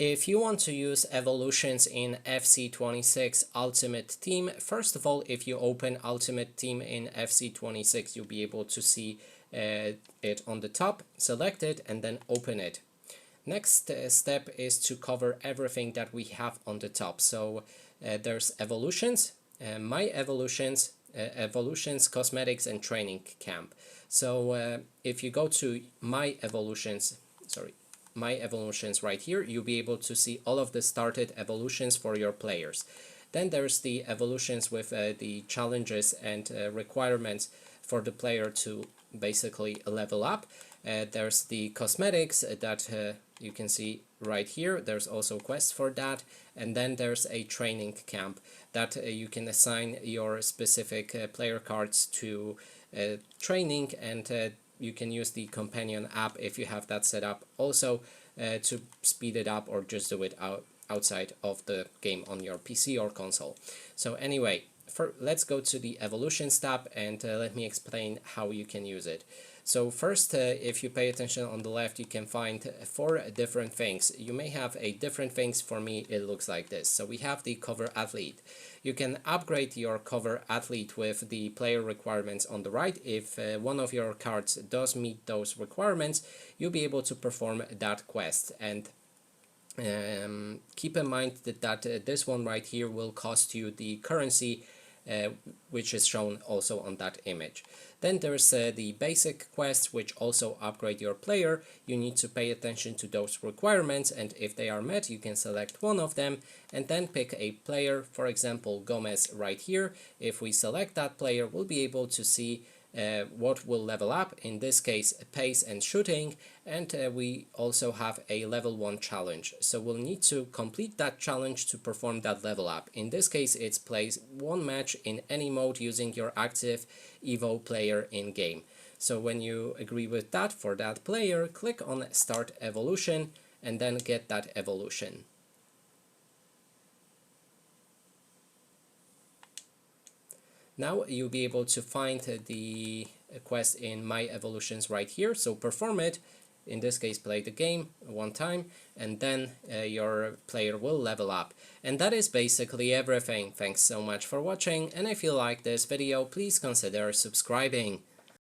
If you want to use evolutions in FC26 Ultimate Team, first of all, if you open Ultimate Team in FC26, you'll be able to see it on the top. Select it and then open it. Next step is to cover everything that we have on the top. So there's evolutions, my evolutions, evolutions, cosmetics, and training camp. So if you go to my evolutions right here, you'll be able to see all of the started evolutions for your players. Then there's the evolutions with the challenges and requirements for the player to basically level up. There's the cosmetics that you can see right here. There's also quests for that, and then there's a training camp that you can assign your specific player cards to training, and you can use the companion app if you have that set up also to speed it up, or just do it outside of the game on your PC or console. So anyway, let's go to the evolutions tab, and let me explain how you can use it. So first, if you pay attention on the left, you can find 4 different things. You may have a different things. For me, it looks like this. So we have the cover athlete. You can upgrade your cover athlete with the player requirements on the right. If one of your cards does meet those requirements, you'll be able to perform that quest. And keep in mind that this one right here will cost you the currency which is shown also on that image. Then there's the basic quests, which also upgrade your player. You need to pay attention to those requirements, and if they are met, you can select one of them and then pick a player, for example Gomez right here. If we select that player, we'll be able to see what will level up, in this case pace and shooting, and we also have a level 1 challenge. So we'll need to complete that challenge to perform that level up. In this case, it's play 1 match in any mode using your active Evo player in game. So when you agree with that for that player, click on Start Evolution and then get that evolution. Now you'll be able to find the quest in My Evolutions right here, so perform it, in this case play the game 1 time, and then your player will level up. And that is basically everything. Thanks so much for watching, and if you like this video, please consider subscribing.